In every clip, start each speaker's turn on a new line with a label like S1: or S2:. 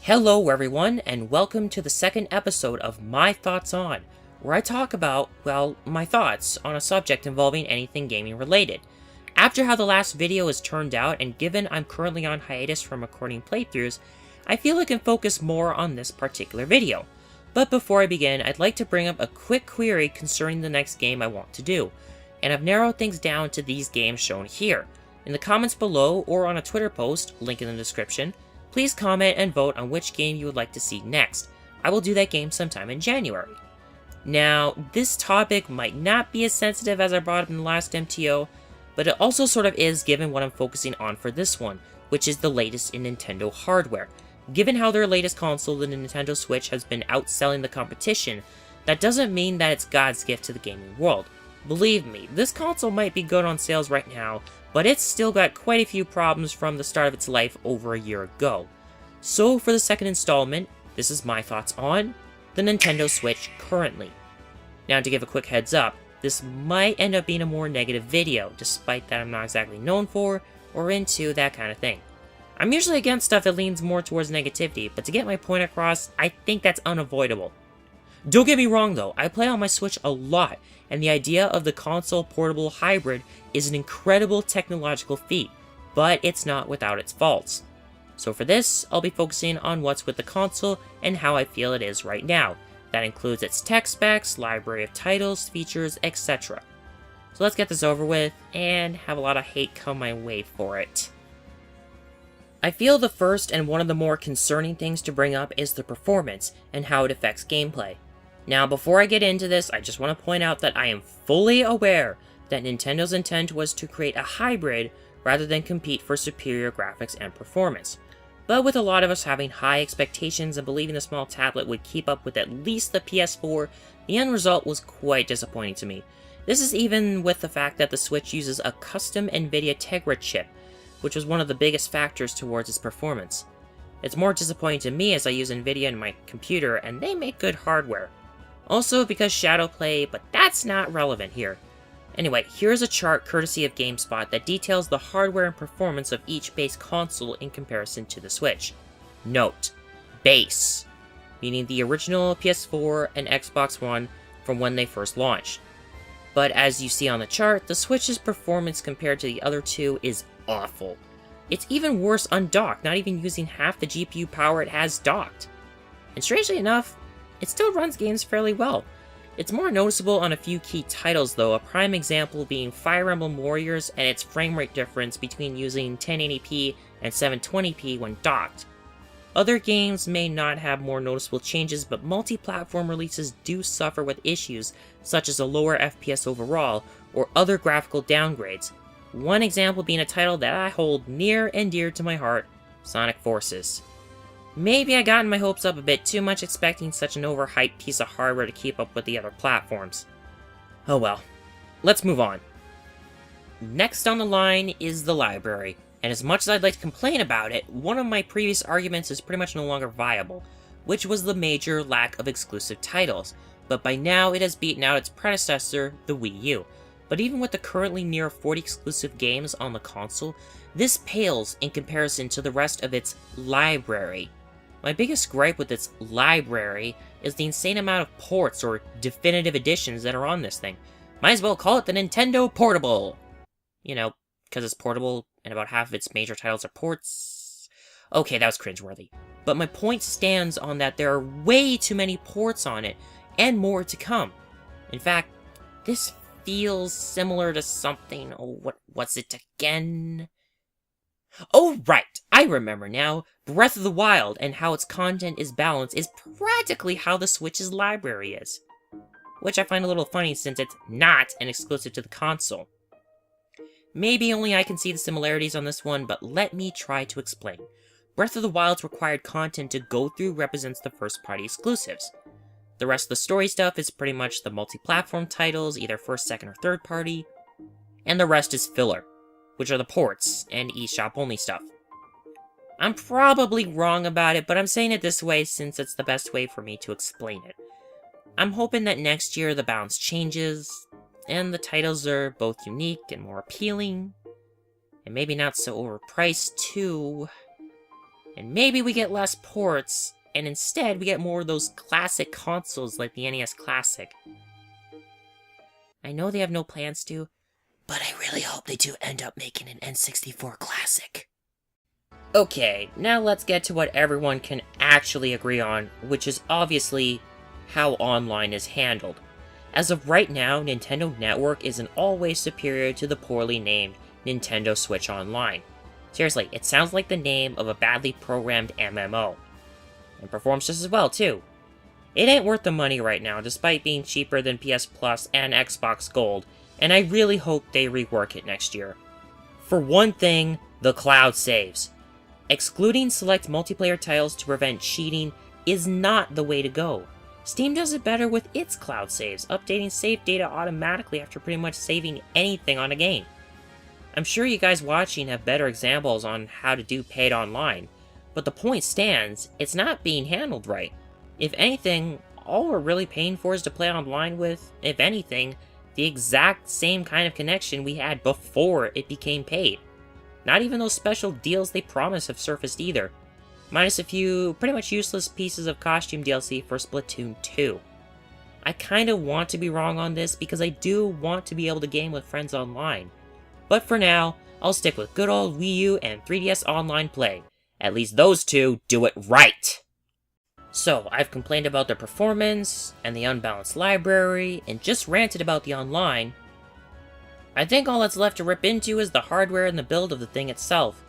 S1: Hello everyone, and welcome to the second episode of My Thoughts On, where I talk about, well, my thoughts on a subject involving anything gaming related. After how the last video has turned out, and given I'm currently on hiatus from recording playthroughs, I feel I can focus more on this particular video. But before I begin, I'd like to bring up a quick query concerning the next game I want to do, and I've narrowed things down to these games shown here. In the comments below, or on a Twitter post, link in the description, please comment and vote on which game you would like to see next. I will do that game sometime in January. Now, this topic might not be as sensitive as I brought up in the last MTO, but it also sort of is given what I'm focusing on for this one, which is the latest in Nintendo hardware. Given how their latest console, the Nintendo Switch, has been outselling the competition, that doesn't mean that it's God's gift to the gaming world. Believe me, this console might be good on sales right now, but it's still got quite a few problems from the start of its life over a year ago. So for the second installment, this is my thoughts on the Nintendo Switch currently. Now to give a quick heads up, this might end up being a more negative video, despite that I'm not exactly known for or into that kind of thing. I'm usually against stuff that leans more towards negativity, but to get my point across, I think that's unavoidable. Don't get me wrong though, I play on my Switch a lot, and the idea of the console portable hybrid is an incredible technological feat, but it's not without its faults. So for this, I'll be focusing on what's with the console and how I feel it is right now. That includes its tech specs, library of titles, features, etc. So let's get this over with, and have a lot of hate come my way for it. I feel the first and one of the more concerning things to bring up is the performance, and how it affects gameplay. Now, before I get into this, I just want to point out that I am fully aware that Nintendo's intent was to create a hybrid rather than compete for superior graphics and performance. But with a lot of us having high expectations and believing the small tablet would keep up with at least the PS4, the end result was quite disappointing to me. This is even with the fact that the Switch uses a custom NVIDIA Tegra chip, which was one of the biggest factors towards its performance. It's more disappointing to me as I use NVIDIA in my computer and they make good hardware. Also because Shadowplay, but that's not relevant here. Anyway, here's a chart courtesy of GameSpot that details the hardware and performance of each base console in comparison to the Switch. Note, base, meaning the original PS4 and Xbox One from when they first launched. But as you see on the chart, the Switch's performance compared to the other two is awful. It's even worse undocked, not even using half the GPU power it has docked. And strangely enough, it still runs games fairly well. It's more noticeable on a few key titles though, a prime example being Fire Emblem Warriors and its frame rate difference between using 1080p and 720p when docked. Other games may not have more noticeable changes, but multi-platform releases do suffer with issues such as a lower FPS overall or other graphical downgrades. One example being a title that I hold near and dear to my heart, Sonic Forces. Maybe I gotten my hopes up a bit too much expecting such an overhyped piece of hardware to keep up with the other platforms. Oh well, let's move on. Next on the line is the library, and as much as I'd like to complain about it, one of my previous arguments is pretty much no longer viable, which was the major lack of exclusive titles, but by now it has beaten out its predecessor, the Wii U. But even with the currently near 40 exclusive games on the console, this pales in comparison to the rest of its library. My biggest gripe with its library is the insane amount of ports or definitive editions that are on this thing. Might as well call it the Nintendo Portable! You know, because it's portable and about half of its major titles are ports. Okay, that was cringeworthy. But my point stands on that there are way too many ports on it, and more to come. In fact, this feels similar to something. Oh, what was it again? Oh, right! I remember now. Breath of the Wild and how its content is balanced is practically how the Switch's library is. Which I find a little funny since it's not an exclusive to the console. Maybe only I can see the similarities on this one, but let me try to explain. Breath of the Wild's required content to go through represents the first-party exclusives. The rest of the story stuff is pretty much the multi-platform titles, either first, second, or third party, and the rest is filler, which are the ports and eShop only stuff. I'm probably wrong about it, but I'm saying it this way since it's the best way for me to explain it. I'm hoping that next year the balance changes, and the titles are both unique and more appealing, and maybe not so overpriced too. And maybe we get less ports, and instead we get more of those classic consoles like the NES Classic. I know they have no plans to, but I really hope they do end up making an N64 Classic. Okay, now let's get to what everyone can actually agree on, which is obviously how online is handled. As of right now, Nintendo Network is in all ways superior to the poorly named Nintendo Switch Online. Seriously, it sounds like the name of a badly programmed MMO. And performs just as well, too. It ain't worth the money right now, despite being cheaper than PS Plus and Xbox Gold, and I really hope they rework it next year. For one thing, the cloud saves. Excluding select multiplayer titles to prevent cheating is not the way to go. Steam does it better with its cloud saves, updating save data automatically after pretty much saving anything on a game. I'm sure you guys watching have better examples on how to do paid online, but the point stands, it's not being handled right. If anything, all we're really paying for is to play online with, if anything, the exact same kind of connection we had before it became paid. Not even those special deals they promise have surfaced either, minus a few pretty much useless pieces of costume DLC for Splatoon 2. I kinda want to be wrong on this because I do want to be able to game with friends online. But for now, I'll stick with good old Wii U and 3DS Online Play. At least those two do it right! So, I've complained about the performance, and the unbalanced library, and just ranted about the online. I think all that's left to rip into is the hardware and the build of the thing itself.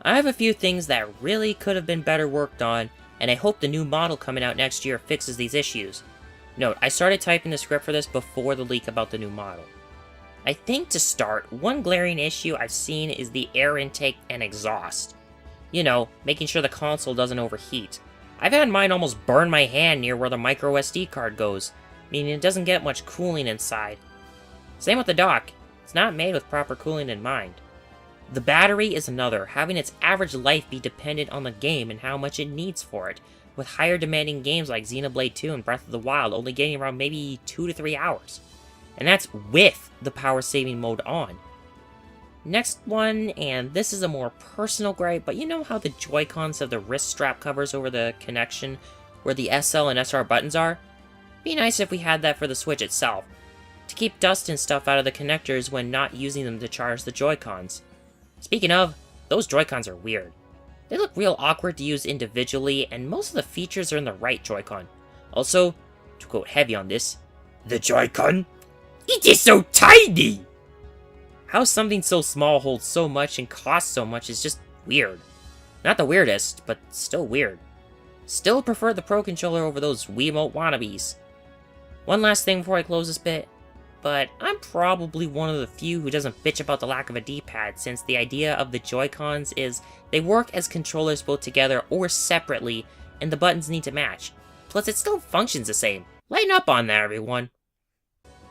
S1: I have a few things that really could have been better worked on, and I hope the new model coming out next year fixes these issues. Note, I started typing the script for this before the leak about the new model. I think to start, one glaring issue I've seen is the air intake and exhaust. You know, making sure the console doesn't overheat. I've had mine almost burn my hand near where the micro SD card goes, meaning it doesn't get much cooling inside. Same with the dock, it's not made with proper cooling in mind. The battery is another, having its average life be dependent on the game and how much it needs for it, with higher demanding games like Xenoblade 2 and Breath of the Wild only getting around maybe 2 to 3 hours. And that's with the power saving mode on. Next one, and this is a more personal gripe, but you know how the Joy-Cons have the wrist strap covers over the connection where the SL and SR buttons are? Be nice if we had that for the Switch itself, to keep dust and stuff out of the connectors when not using them to charge the Joy-Cons. Speaking of, those Joy-Cons are weird. They look real awkward to use individually, and most of the features are in the right Joy-Con. Also, to quote heavy on this, the Joy-Con? It is so tiny! How something so small holds so much and costs so much is just weird. Not the weirdest, but still weird. Still prefer the Pro Controller over those Wiimote wannabes. One last thing before I close this bit, but I'm probably one of the few who doesn't bitch about the lack of a D-pad, since the idea of the Joy-Cons is they work as controllers both together or separately, and the buttons need to match. Plus, it still functions the same. Lighten up on that, everyone.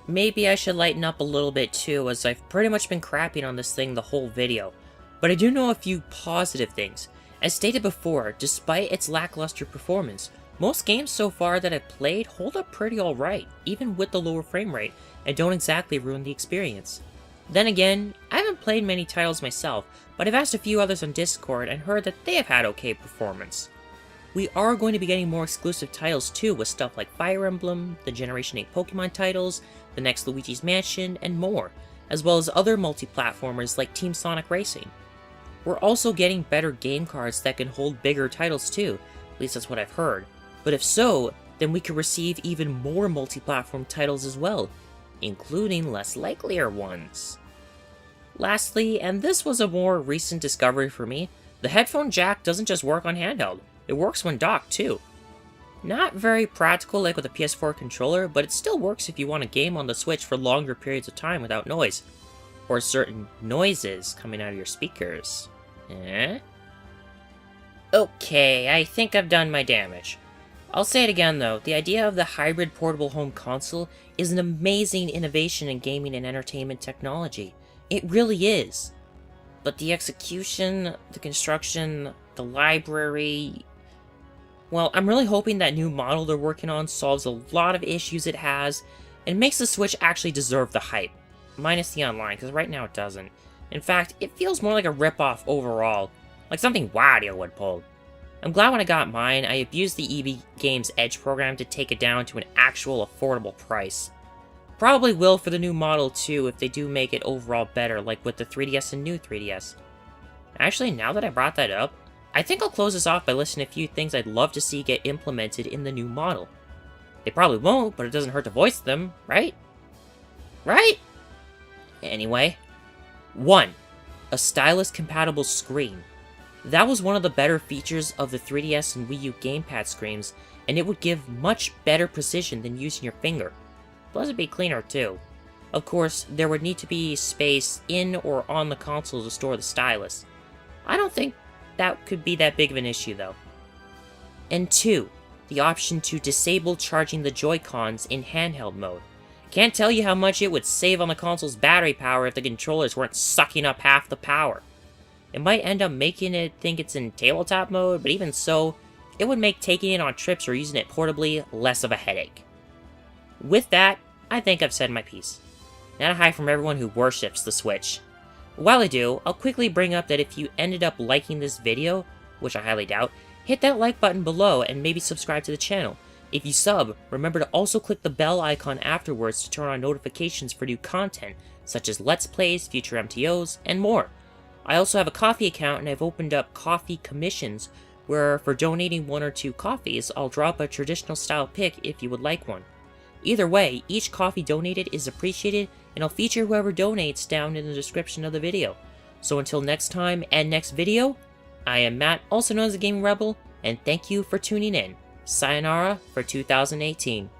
S1: Maybe I should lighten up a little bit too, as I've pretty much been crapping on this thing the whole video. But I do know a few positive things. As stated before, despite its lackluster performance, most games so far that I've played hold up pretty alright, even with the lower frame rate, and don't exactly ruin the experience. Then again, I haven't played many titles myself, but I've asked a few others on Discord and heard that they have had okay performance. We are going to be getting more exclusive titles too, with stuff like Fire Emblem, the Generation 8 Pokemon titles, the next Luigi's Mansion, and more, as well as other multi-platformers like Team Sonic Racing. We're also getting better game cards that can hold bigger titles too, at least that's what I've heard. But if so, then we could receive even more multi-platform titles as well, including less likelier ones. Lastly, and this was a more recent discovery for me, the headphone jack doesn't just work on handheld, it works when docked too. Not very practical like with a PS4 controller, but it still works if you want to game on the Switch for longer periods of time without noise. Or certain noises coming out of your speakers. Eh? Okay, I think I've done my damage. I'll say it again though, the idea of the hybrid portable home console is an amazing innovation in gaming and entertainment technology. It really is. But the execution, the construction, the library... Well, I'm really hoping that new model they're working on solves a lot of issues it has, and makes the Switch actually deserve the hype. Minus the online, because right now it doesn't. In fact, it feels more like a ripoff overall, like something Wario would pull. I'm glad when I got mine, I abused the EB Games Edge program to take it down to an actual affordable price. Probably will for the new model too if they do make it overall better, like with the 3DS and new 3DS. Actually, now that I brought that up, I think I'll close this off by listing a few things I'd love to see get implemented in the new model. They probably won't, but it doesn't hurt to voice them, right? Right? Anyway. 1. A stylus-compatible screen. That was one of the better features of the 3DS and Wii U gamepad screens, and it would give much better precision than using your finger. Plus it'd be cleaner too. Of course, there would need to be space in or on the console to store the stylus. I don't think that could be that big of an issue though. And 2. The option to disable charging the Joy-Cons in handheld mode. Can't tell you how much it would save on the console's battery power if the controllers weren't sucking up half the power. It might end up making it think it's in tabletop mode, but even so, it would make taking it on trips or using it portably less of a headache. With that, I think I've said my piece. Now to hi from everyone who worships the Switch. While I do, I'll quickly bring up that if you ended up liking this video, which I highly doubt, hit that like button below and maybe subscribe to the channel. If you sub, remember to also click the bell icon afterwards to turn on notifications for new content, such as Let's Plays, future MTOs, and more. I also have a coffee account and I've opened up coffee commissions, where for donating 1 or 2 coffees, I'll drop a traditional style pic if you would like one. Either way, each coffee donated is appreciated, and I'll feature whoever donates down in the description of the video. So until next time and next video, I am Matt, also known as the Gaming Rebel, and thank you for tuning in. Sayonara for 2018.